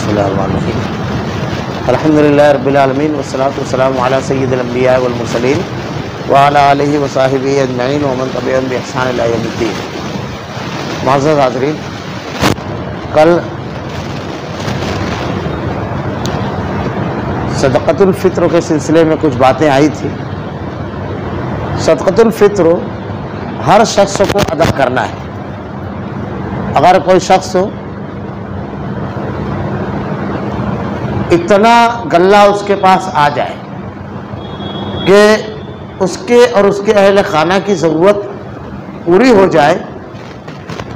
بسم اللہ الرحمن الرحیم الحمد للہ رب العالمین والصلاة والسلام علی سید الانبیاء والمرسلین وعلی آلہ وصحبہ اجمعین ومن تبعہم بإحسان الی یوم الدین۔ معزز حاضرین، کل صدقۃ الفطر کے سلسلے میں کچھ باتیں آئی تھی۔ صدقۃ الفطر ہر شخص کو ادا کرنا ہے۔ اگر کوئی شخص اتنا غلہ اس کے پاس آ جائے کہ اس کے اور اس کے اہل خانہ کی ضرورت پوری ہو جائے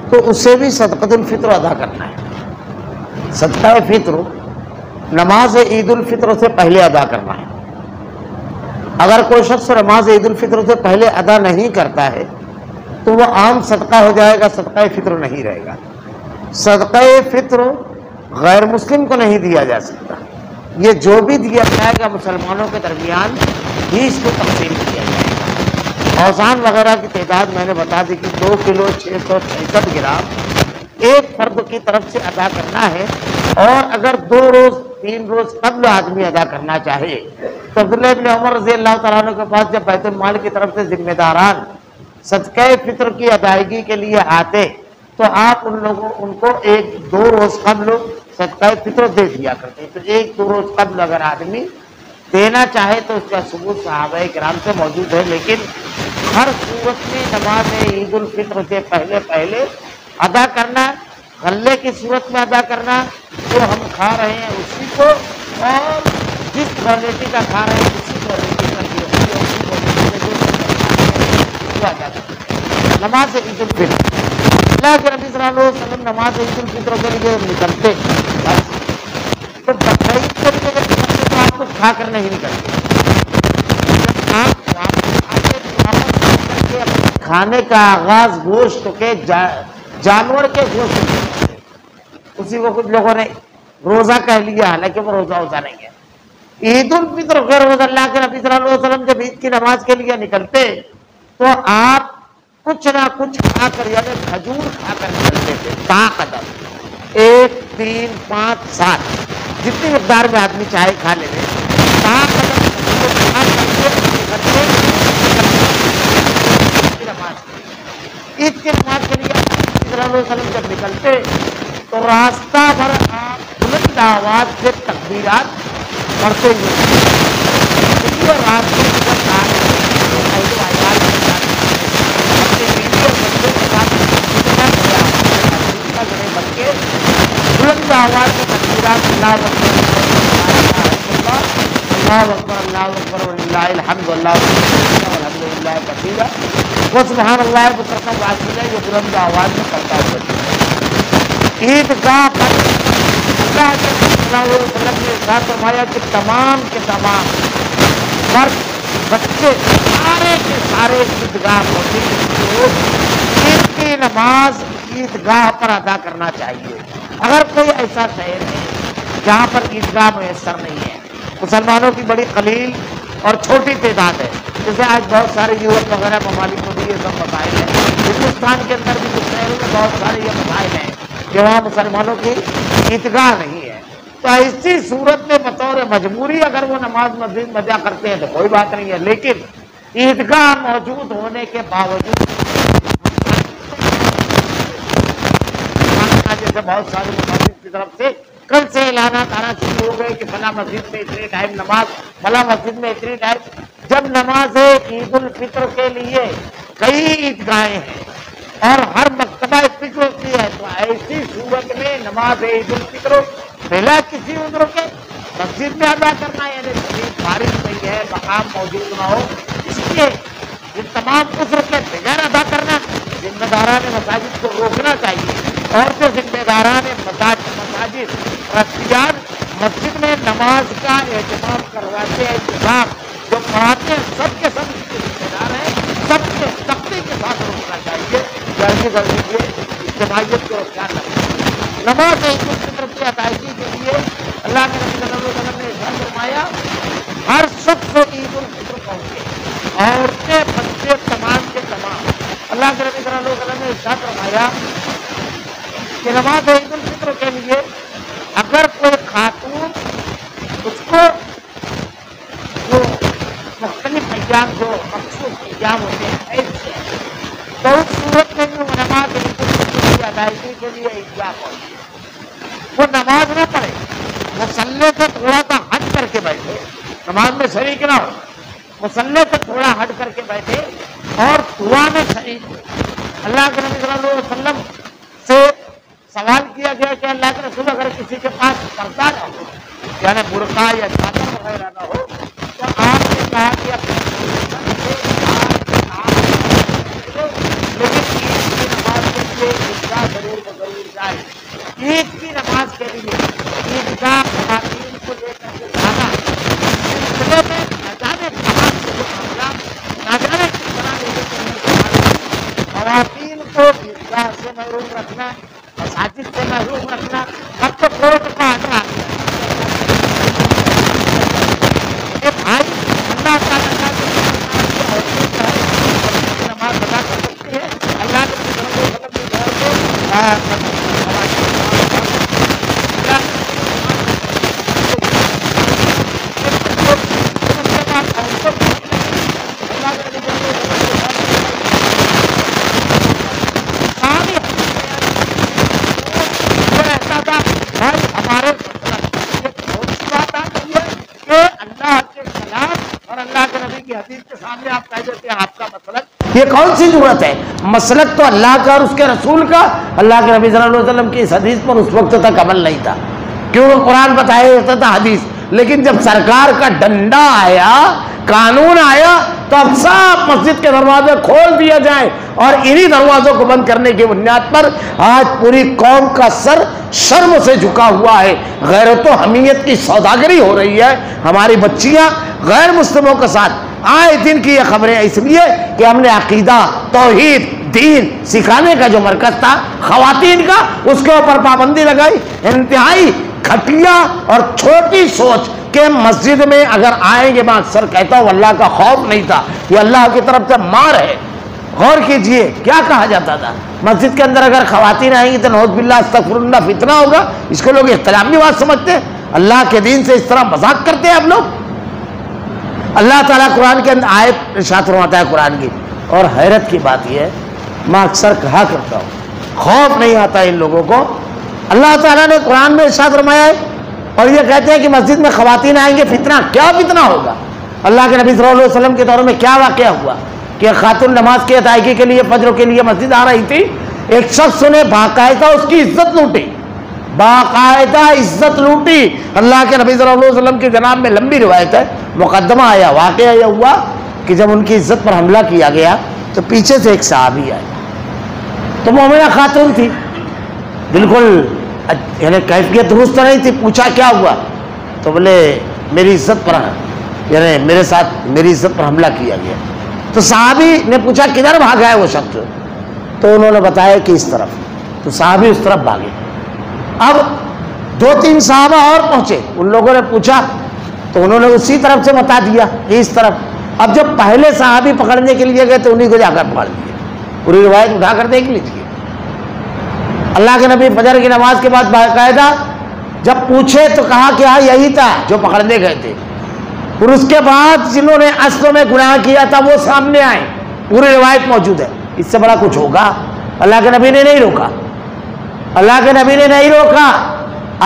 تو اسے بھی صدقۃ الفطر ادا کرنا ہے۔ صدقہ فطر نماز عید الفطر سے پہلے ادا کرنا ہے۔ اگر کوئی شخص نماز عید الفطر سے پہلے ادا نہیں کرتا ہے تو وہ عام صدقہ ہو جائے گا، صدقہ فطر نہیں رہے گا۔ صدقہ فطر غیر مسلم کو نہیں دیا جا سکتا، یہ جو بھی دیا جائے گا مسلمانوں کے درمیان ہی اس کو تقسیم کیا جائے گا۔ اوزان وغیرہ کی تعداد میں نے بتا دی کہ 2 کلو 666 گرام ایک فرد کی طرف سے ادا کرنا ہے، اور اگر 2 روز 3 روز قبل آدمی ادا کرنا چاہے تو عبداللہ ابن عمر رضی اللہ تعالیٰ عنہ کے پاس جب بیت المال کی طرف سے ذمہ داران صدقہ فطر کی ادائیگی کے لیے آتے تو آپ ان کو 1-2 روز قبل صدقہ فطر دے دیا کرتے۔ تو 1-2 روز قبل اگر آدمی دینا چاہے تو اس کا ثبوت صحابہ کرام سے موجود ہے، لیکن ہر صورت میں نماز عید الفطر سے پہلے ادا کرنا، غلے کی صورت میں ادا کرنا، جو ہم کھا رہے ہیں اسی کو، اور جس کوالٹی کا کھا رہے ہیں اسی کوالٹی کا نماز عید الفطر۔ اللہ کے نبی صلی اللہ علیہ وسلم نماز عید الفطر کے لیے نکلتے تو بقرعید کے لیے جب نکلتے تو آپ کچھ کھا کر نہیں نکلتے۔ کھانے کا آغاز گوشت کے جانور کے گوشت سے، اسی کو کچھ لوگوں نے روزہ کہہ لیا، حالانکہ وہ روزہ نہیں ہے۔ عید الفطر کے روز اللہ کے نبی صلی اللہ علیہ وسلم جب عید کی نماز کے لیے نکلتے تو آپ کچھ نہ کچھ کھا کر، یعنی کھجور کھا کر نکلتے تھے۔ تا قدم 1 3 5 7 جتنی مقدار میں آدمی چاہے کھا لے لے، تا قدم عید کی نماز کے لیے صلی اللہ علیہ وسلم جب نکلتے تو راستہ بھر آپ بلند آواز سے تکبیرات پڑھتے ہوئے راستے بلند آواز سے تکبیرات، اللہ اکبر اللہ اکبر وللہ الحمد اللہ الحمد للہ کثیرا وسبحان اللہ بکرۃ واصیلا، یہ بلند آواز میں کرتا ہے۔ عیدگاہ پر اللہ کے صلی اللہ علیہ وسلم نے ارشاد فرمایا کہ تمام کے تمام مرد بچے سارے کے سارے عیدگاہ پہنچے، عید کی نماز عیدگاہ پر ادا کرنا چاہیے۔ اگر کوئی ایسا شہر ہے جہاں پر عیدگاہ میسر نہیں ہے، مسلمانوں کی بڑی قلیل اور چھوٹی تعداد ہے، جیسے آج بہت سارے یورپ وغیرہ ممالک میں بھی یہ سب مسائل ہیں، ہندوستان کے اندر بھی کچھ شہروں میں بہت سارے یہ مسائل ہیں کہ وہاں مسلمانوں کی عیدگاہ نہیں ہے، تو ایسی صورت میں بطور مجبوری اگر وہ نماز مسجد میں ادا کرتے ہیں تو کوئی بات نہیں ہے، لیکن عیدگاہ موجود ہونے کے باوجود جیسے بہت سارے مساجد کی طرف سے کل سے اعلانات آنا شروع ہو گئے کہ فلاں مسجد میں اتنے ٹائم نماز، فلاں مسجد میں اتنے ٹائم۔ جب نماز عید الفطر کے لیے کئی عیدگاہیں ہیں اور ہر مکتبہ فکر ہوتی ہے، تو ایسی صورت میں نماز عید الفطر بلا کسی عذر کے مسجد میں ادا کرنا، یعنی شدید بارش نہیں ہے، مقام موجود نہ ہو، اس لیے ان تمام عذر کے بغیر ادا کرنا ذمہ داران مساجد کو روکنا چاہیے، اور جو ذمہ داران مساجد رسیان مسجد میں نماز کا اہتمام کرواتے ہیں، انتظام جو پڑھاتے ہیں، سب کے سب اس کے ذمہ دار ہیں، سب کے سختی کے ساتھ روکنا چاہیے، جلدی کے اجتماعیت کو خیال رکھنا۔ نماز عید الفطر کی ادائیگی کے لیے اللہ کے نبی صلی اللہ علیہ وسلم نے ارشاد فرمایا ہر شخص عید الفطر پہنچے، عورتیں بچے تمام کے تمام۔ اللہ کے نبی صلی اللہ علیہ وسلم نے ارشاد فرمایا کہ نماز عید الفطر کے لیے اگر کوئی وہ نماز نہ پڑھے، مصلی سے تھوڑا سا ہٹ کر کے بیٹھے، نماز میں شریک نہ ہو، مصلی سے تھوڑا ہٹ کر کے بیٹھے اور دعا میں شریک ہو۔ اللہ کے نبی صلی اللہ علیہ وسلم سے سوال کیا گیا کہ اللہ کے رسول اگر کسی کے پاس پردہ نہ ہو، یعنی برقع یا چادر وغیرہ نہ ہو، تو آپ نے کہا کہ اپنے لیکن عید کی نماز کے لیے عیدگاہ ضرور جائے۔ عید کی نماز کے لیے عیدگاہ خواتین کو لے کر کے جانا، سلسلے میں نہ جانے کہاں سے جو معاملہ، نہ جانے کس طرح خواتین کو عیدگاہ سے محروم رکھنا، مساجد سے محروم رکھنا، اب تو کوٹ کا آگے آ گیا کہ بھائی اللہ تعالیٰ کا نماز ادا کر سکتی ہے، اللہ یہ کون سی ضرورت ہے؟ مسلک تو اللہ کا اور اس کے رسول کا، اللہ کے نبی صلی اللہ علیہ وسلم کی اس حدیث پر اس وقت تک عمل نہیں تھا، کیونکہ قرآن بتایا جاتا تھا حدیث، لیکن جب سرکار کا ڈنڈا آیا، قانون آیا، تو اب سب مسجد کے دروازے کھول دیا جائیں، اور انہی دروازوں کو بند کرنے کی بنیاد پر آج پوری قوم کا سر شرم سے جھکا ہوا ہے، غیرت و حمیت کی سوداگری ہو رہی ہے۔ ہماری بچیاں غیر مسلموں کے ساتھ آئے دن کی یہ خبریں، اس لیے کہ ہم نے عقیدہ، توحید، دین سکھانے کا جو مرکز تھا خواتین کا، اس کے اوپر پابندی لگائی۔ انتہائی گھٹیا اور چھوٹی سوچ کہ مسجد میں اگر آئیں گے، میں اکثر کہتا ہوں اللہ کا خوف نہیں تھا، یہ اللہ کی طرف سے مار ہے۔ غور کیجئے کیا کہا جاتا تھا، مسجد کے اندر اگر خواتین آئیں گی تو نعوذ باللہ استغفر اللہ فتنہ ہوگا، اس کو لوگ اختلامی بات سمجھتے ہیں، اللہ کے دین سے اس طرح مذاق کرتے ہیں ہم لوگ۔ اللہ تعالیٰ قرآن کے اندر آیت ارشاد فرماتا ہے قرآن کی، اور حیرت کی بات یہ ہے، میں اکثر کہا کرتا ہوں خوف نہیں آتا ان لوگوں کو۔ اللہ تعالیٰ نے قرآن میں ارشاد فرمایا ہے، اور یہ کہتے ہیں کہ مسجد میں خواتین آئیں گے فتنہ، کیا فتنہ ہوگا؟ اللہ کے نبی صلی اللہ علیہ وسلم کے دور میں کیا واقعہ ہوا کہ خاتون نماز کی ادائیگی کے لیے فجر کے لیے مسجد آ رہی تھی، ایک شخص نے باقاعدہ اس کی عزت لوٹی، باقاعدہ عزت لوٹی۔ اللہ کے نبی صلی اللہ علیہ وسلم کی جناب میں لمبی روایت ہے، مقدمہ آیا، واقعہ یہ ہوا کہ جب ان کی عزت پر حملہ کیا گیا تو پیچھے سے ایک صحابی آئے، تو مومنہ خاتون تھی، بالکل یعنی کیفیت درست نہیں تھی، پوچھا کیا ہوا؟ تو بولے میری عزت پر، یعنی میرے ساتھ میری عزت پر حملہ کیا گیا۔ تو صحابی نے پوچھا کدھر بھاگا ہے وہ شخص؟ تو انہوں نے بتایا کہ اس طرف، تو صحابی اس طرف بھاگے۔ اب دو تین صحابہ اور پہنچے، ان لوگوں نے پوچھا تو انہوں نے اسی طرف سے بتا دیا کہ اس طرف۔ اب جب پہلے صحابی پکڑنے کے لیے گئے تو انہیں کو جا کر پکڑ لیے، پوری روایت اٹھا کر دیکھ لیجیے۔ اللہ کے نبی فجر کی نماز کے بعد باقاعدہ جب پوچھے تو کہا کہ ہاں یہی تھا جو پکڑنے گئے تھے، اور اس کے بعد جنہوں نے اصل میں گناہ کیا تھا وہ سامنے آئے، پوری روایت موجود ہے۔ اس سے بڑا کچھ ہوگا؟ اللہ کے نبی نے نہیں روکا، اللہ کے نبی نے نہیں روکا،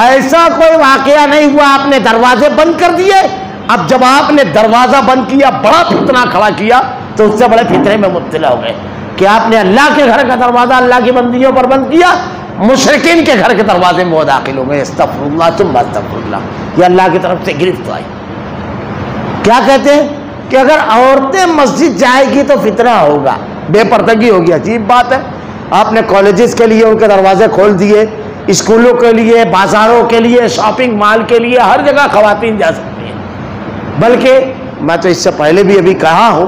ایسا کوئی واقعہ نہیں ہوا، آپ نے دروازے بند کر دیے۔ اب جب آپ نے دروازہ بند کیا، بڑا فتنہ کھڑا کیا، تو اس سے بڑے فتنے میں مبتلا ہو گئے کہ آپ نے اللہ کے گھر کا دروازہ اللہ کی بندیوں پر بند کیا، مشرکین کے گھر کے دروازے میں وہ داخل ہو گئے۔ استغفر اللہ ثم استغفر اللہ، یہ اللہ کی طرف سے گرفت آئی۔ کیا کہتے ہیں کہ اگر عورتیں مسجد جائے گی تو فتنہ ہوگا، بے پردگی ہوگی۔ عجیب بات ہے، آپ نے کالجز کے لیے ان کے دروازے کھول دیے، اسکولوں کے لیے، بازاروں کے لیے، شاپنگ مال کے لیے، ہر جگہ خواتین جا سکتی ہیں۔ بلکہ میں تو اس سے پہلے بھی ابھی کہا ہوں،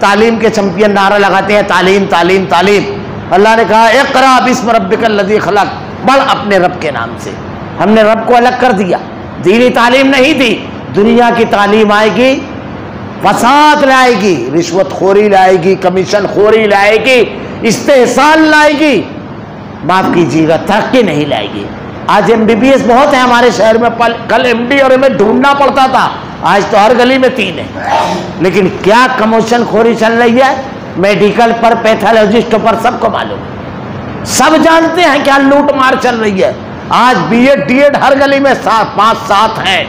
تعلیم کے چمپئن نعرہ لگاتے ہیں تعلیم تعلیم تعلیم۔ اللہ نے کہا اقرا بسم ربک الذی خلق، پڑھ اپنے رب کے نام سے۔ ہم نے رب کو الگ کر دیا، دینی تعلیم نہیں دی، دنیا کی تعلیم آئے گی، فساد لائے گی، رشوت خوری لائے گی، کمیشن خوری لائے گی، استحصال لائے گی، معاف کیجیے گا ترقی نہیں لائے گی۔ آج MBBS بہت ہے ہمارے شہر میں، کل MD اور MA ڈھونڈنا پڑتا تھا، آج تو ہر گلی میں 3 ہے۔ لیکن کیا کمیشن خوری چل رہی ہے میڈیکل پر، پیتھولوجسٹ پر، سب کو معلوم ہے، سب جانتے ہیں کیا لوٹ مار چل رہی ہے۔ آج بی ایڈ ڈی ایڈ ہر گلی میں 5-7 ہیں.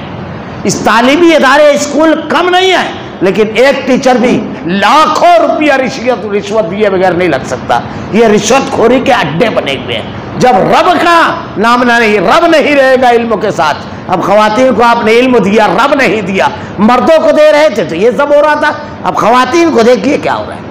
اس تعلیمی ادارے اسکول کم نہیں ہیں، لیکن ایک ٹیچر بھی لاکھوں روپیہ رشوت دیے بغیر نہیں لگ سکتا. یہ رشوت خوری کے اڈے بنے ہوئے ہیں. جب رب کا نام نہیں، رب نہیں رہے گا علم کے ساتھ. اب خواتین کو آپ نے علم دیا، رب نہیں دیا. مردوں کو دے رہے تھے تو یہ سب ہو رہا تھا. اب خواتین کو دیکھیے کیا ہو رہا ہے.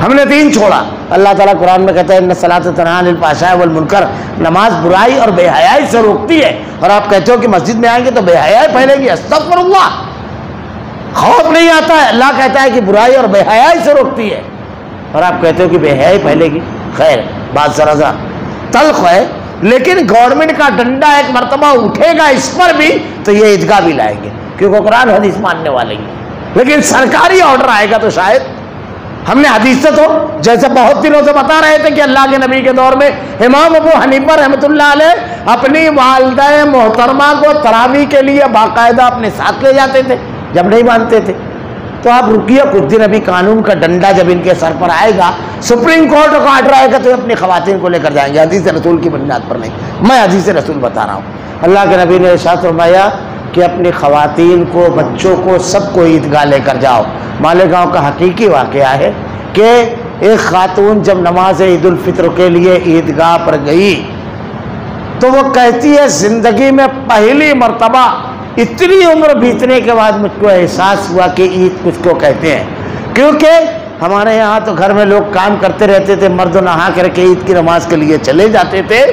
ہم نے دین چھوڑا. اللہ تعالیٰ قرآن میں کہتا ہے ان الصلاۃ تنہی عن الفحشاء والمنکر، نماز برائی اور بے حیائی سے روکتی ہے. اور آپ کہتے ہو کہ مسجد میں آئیں گے تو بے حیائی پھیلے گی. استغفر اللہ، خوف نہیں آتا ہے. اللہ کہتا ہے کہ برائی اور بے حیائی سے روکتی ہے، اور آپ کہتے ہو کہ بے حیائی پھیلے گی. خیر، بات ذرا سا تلخ ہے، لیکن گورنمنٹ کا ڈنڈا ایک مرتبہ اٹھے گا اس پر بھی تو یہ عیدگاہ بھی لائیں گے، کیونکہ قرآن حدیث ماننے والے ہیں. لیکن سرکاری آرڈر آئے گا تو شاید. ہم نے حدیث سے تو جیسے بہت دنوں سے بتا رہے تھے کہ اللہ کے نبی کے دور میں امام ابو حنیفہ رحمۃ اللہ علیہ اپنی والدہ محترمہ کو تراویح کے لیے باقاعدہ اپنے ساتھ لے جاتے تھے جب نہیں مانتے تھے. تو آپ رکیے کچھ دن، ابھی قانون کا ڈنڈا جب ان کے سر پر آئے گا، سپریم کورٹ کا آرڈر آئے گا تو اپنی خواتین کو لے کر جائیں گے. حدیث رسول کی بنیاد پر نہیں، میں حدیث رسول بتا رہا ہوں. اللہ کے نبی نے ارشاد فرمایا کہ اپنی خواتین کو، بچوں کو، سب کو عیدگاہ لے کر جاؤ. مالیگاؤں کا حقیقی واقعہ ہے کہ ایک خاتون جب نماز عید الفطر کے لیے عیدگاہ پر گئی تو وہ کہتی ہے زندگی میں پہلی مرتبہ اتنی عمر بیتنے کے بعد مجھ کو احساس ہوا کہ عید کچھ کو کہتے ہیں. کیونکہ ہمارے یہاں تو گھر میں لوگ کام کرتے رہتے تھے، مرد نہا کر کے عید کی نماز کے لیے چلے جاتے تھے،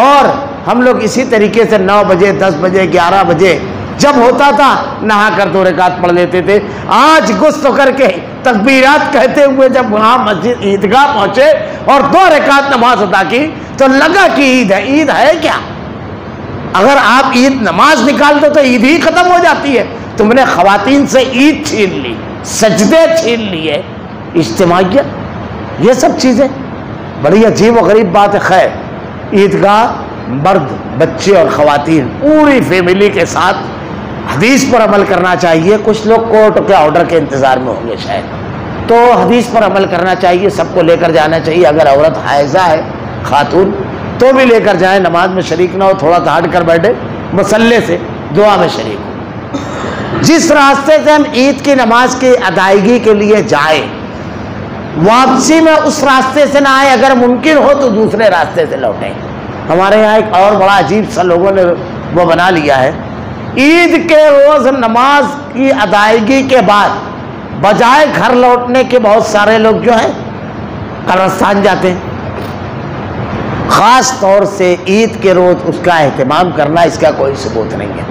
اور ہم لوگ اسی طریقے سے 9 بجے 10 بجے 11 بجے جب ہوتا تھا نہا کر 2 رکعت پڑھ لیتے تھے. آج غسل کر کے تکبیرات کہتے ہوئے جب وہاں مسجد عیدگاہ پہنچے اور 2 رکعت نماز ادا کی تو لگا کہ عید ہے. عید ہے کیا؟ اگر آپ عید نماز نکال دو تو عید ہی ختم ہو جاتی ہے. تم نے خواتین سے عید چھین لی، سجدے چھین لیے، اجتماعیت، یہ سب چیزیں بڑی عجیب و غریب بات ہے. خیر، عیدگاہ مرد، بچے اور خواتین پوری فیملی کے ساتھ حدیث پر عمل کرنا چاہیے. کچھ لوگ کورٹ کے آرڈر کے انتظار میں ہوں گے شاید، تو حدیث پر عمل کرنا چاہیے. سب کو لے کر جانا چاہیے. اگر عورت حائضہ ہے، خاتون، تو بھی لے کر جائیں. نماز میں شریک نہ ہو، تھوڑا سا ہٹ کر بیٹھے، مصلے سے دعا میں شریک ہو. جس راستے سے ہم عید کی نماز کی ادائیگی کے لیے جائیں، واپسی میں اس راستے سے نہ آئے. اگر ممکن ہو تو دوسرے راستے سے لوٹیں. ہمارے یہاں ایک اور بڑا عجیب سا لوگوں نے وہ بنا لیا ہے، عید کے روز نماز کی ادائیگی کے بعد بجائے گھر لوٹنے کے بہت سارے لوگ جو ہیں قبرستان جاتے ہیں. خاص طور سے عید کے روز اس کا اہتمام کرنا، اس کا کوئی ثبوت نہیں ہے.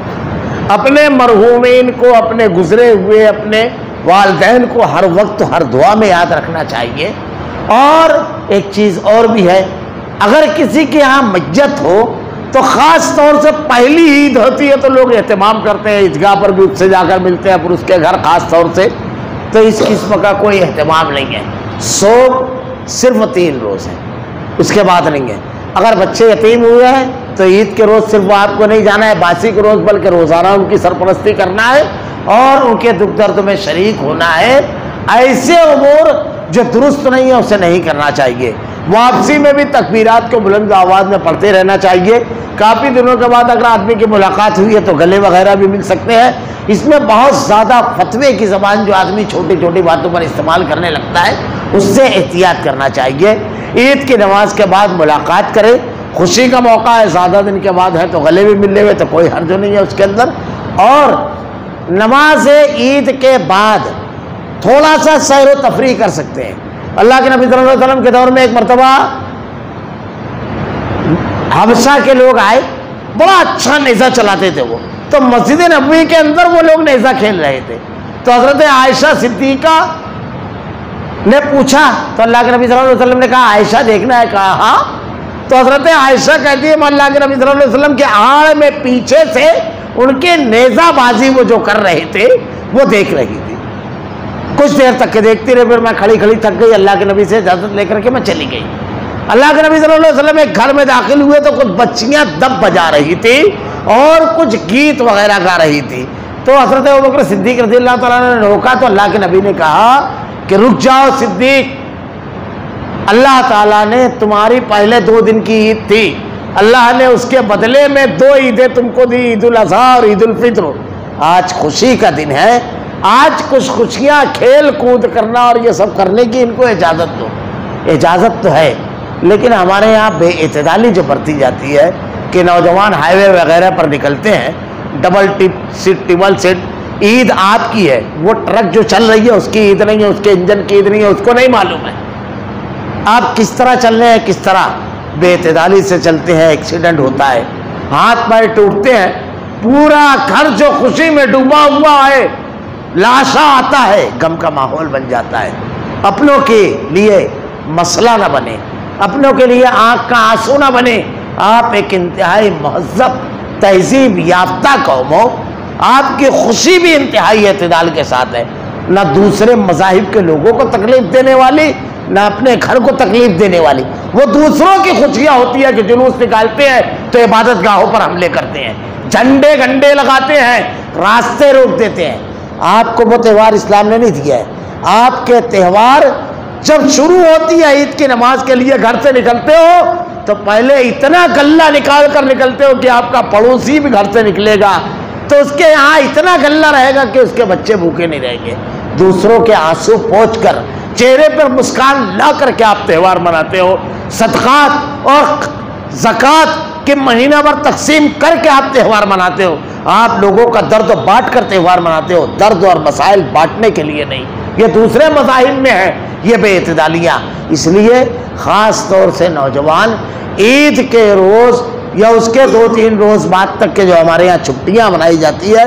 اپنے مرحومین کو، اپنے گزرے ہوئے اپنے والدین کو ہر وقت ہر دعا میں یاد رکھنا چاہیے. اور ایک چیز اور بھی ہے، اگر کسی کے یہاں میت ہو تو خاص طور سے پہلی عید ہوتی ہے تو لوگ اہتمام کرتے ہیں، عیدگاہ پر بھی اس سے جا کر ملتے ہیں، پھر اس کے گھر خاص طور سے. تو اس قسم کا کوئی اہتمام نہیں ہے. سوگ صرف 3 روز ہے، اس کے بعد نہیں ہے. اگر بچے یتیم ہوئے ہیں تو عید کے روز صرف آپ کو نہیں جانا ہے باسی کے روز، بلکہ روزانہ ان کی سرپرستی کرنا ہے اور ان کے دکھ درد میں شریک ہونا ہے. ایسے امور جو درست نہیں ہے اسے نہیں کرنا چاہیے. واپسی میں بھی تکبیرات کو بلند آواز میں پڑھتے رہنا چاہیے. کافی دنوں کے بعد اگر آدمی کی ملاقات ہوئی ہے تو گلے وغیرہ بھی مل سکتے ہیں. اس میں بہت زیادہ فتوے کی زبان جو آدمی چھوٹی چھوٹی باتوں پر استعمال کرنے لگتا ہے اس سے احتیاط کرنا چاہیے. عید کی نماز کے بعد ملاقات کرے، خوشی کا موقع ہے، زیادہ دن کے بعد ہے تو گلے بھی ملنے ہوئے تو کوئی حرج نہیں ہے اس کے اندر. اور نماز عید کے بعد تھوڑا سا سیر و تفریح کر سکتے ہیں. اللہ کے نبی صلی اللہ علیہ وسلم کے دور میں ایک مرتبہ حبشہ کے لوگ آئے، بڑا اچھا نیزہ چلاتے تھے وہ، تو مسجد نبوی کے اندر وہ لوگ نیزہ کھیل رہے تھے. تو حضرت عائشہ صدیقہ نے پوچھا تو اللہ کے نبی صلی اللہ علیہ وسلم نے کہا عائشہ دیکھنا ہے؟ کہا ہاں. تو حضرت عائشہ کہتی ہے میں اللہ کے نبی صلی اللہ علیہ وسلم کے آڑ میں پیچھے سے ان کے نیزہ بازی وہ جو کر رہے تھے وہ دیکھ رہی تھی. کچھ دیر تک کے دیکھتی رہے، پھر میں کھڑی کھڑی تھک گئی، اللہ کے نبی سے اجازت لے کر کے میں چلی گئی. اللہ کے نبی صلی اللہ علیہ وسلم ایک گھر میں داخل ہوئے تو کچھ بچیاں دب بجا رہی تھی اور کچھ گیت وغیرہ گا رہی تھی. تو حضرت ابوبکر صدیق رضی اللہ تعالیٰ نے روکا تو اللہ کے نبی نے کہا کہ رک جاؤ صدیق، اللہ تعالیٰ نے تمہاری پہلے 2 دن کی عید تھی اللہ نے اس کے بدلے میں 2 عیدیں تم کو دی، عید الاضحیٰ اور عید الفطر۔ آج خوشی کا دن ہے، آج کچھ خوشیاں کھیل کود کرنا اور یہ سب کرنے کی ان کو اجازت دو۔ اجازت تو ہے، لیکن ہمارے یہاں بے اعتدالی جو برتی جاتی ہے کہ نوجوان ہائی وے وغیرہ پر نکلتے ہیں، ڈبل سیٹ ٹربل سیٹ، عید آپ کی ہے، وہ ٹرک جو چل رہی ہے اس کی عید نہیں ہے، اس کے انجن کی عید نہیں ہے، اس کو نہیں معلوم ہے آپ کس طرح چل رہے ہیں، کس طرح بے اعتدالی سے چلتے ہیں، ایکسیڈنٹ ہوتا ہے، ہاتھ پیر ٹوٹتے ہیں، پورا گھر جو خوشی میں ڈوبا ہوا ہے لاشا آتا ہے، غم کا ماحول بن جاتا ہے۔ اپنوں کے لیے مسئلہ نہ بنے، اپنوں کے لیے آنکھ کا آنسو نہ بنے۔ آپ ایک انتہائی مہذب تہذیب یافتہ قوم ہو، آپ کی خوشی بھی انتہائی اعتدال کے ساتھ ہے، نہ دوسرے مذاہب کے لوگوں کو تکلیف دینے والی، نہ اپنے گھر کو تکلیف دینے والی۔ وہ دوسروں کی خوشیاں ہوتی ہے کہ جلوس نکالتے ہیں تو عبادت گاہوں پر حملے کرتے ہیں، جھنڈے گھنڈے لگاتے ہیں، راستے روک دیتے ہیں۔ آپ کو وہ تہوار اسلام نے نہیں دیا ہے۔ آپ کے تہوار جب شروع ہوتی ہے عید کی نماز کے لیے گھر سے نکلتے ہو تو پہلے اتنا غلہ نکال کر نکلتے ہو کہ آپ کا پڑوسی بھی گھر سے نکلے گا تو اس کے یہاں اتنا غلہ رہے گا کہ اس کے بچے بھوکے نہیں رہیں گے۔ دوسروں کے آنسو پوچھ کر، چہرے پر مسکان لا کر کے آپ تہوار مناتے ہو، صدقات اور زکوٰۃ کہ مہینہ بھر تقسیم کر کے آپ تہوار مناتے ہو۔ آپ لوگوں کا درد بانٹ کر تہوار مناتے ہو، درد اور مسائل بانٹنے کے لیے نہیں۔ یہ دوسرے مذاہب میں ہے یہ بے اعتدالیاں۔ اس لیے خاص طور سے نوجوان عید کے روز یا اس کے 2-3 روز بعد تک کے جو ہمارے یہاں چھٹیاں منائی جاتی ہے،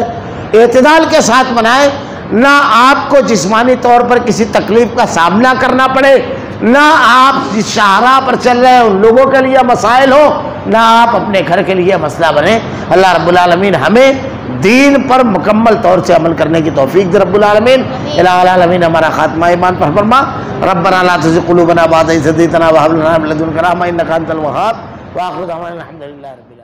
اعتدال کے ساتھ منائیں، نہ آپ کو جسمانی طور پر کسی تکلیف کا سامنا کرنا پڑے، نہ آپ جس شاہراہ پر چل رہے ہیں ان لوگوں کے لیے مسائل ہو، نہ آپ اپنے گھر کے لیے مسئلہ بنے۔ اللہ رب العالمین ہمیں دین پر مکمل طور سے عمل کرنے کی توفیق دے رب العالمین۔ الہ العالمین ہمارا خاتمہ ایمان پر فرما۔ ربنا لا تزغ قلوبنا بعد إذ هديتنا وهب لنا من لدنك رحمة إنك أنت الوهاب۔ وآخر دعوانا الحمد لله رب العالمين۔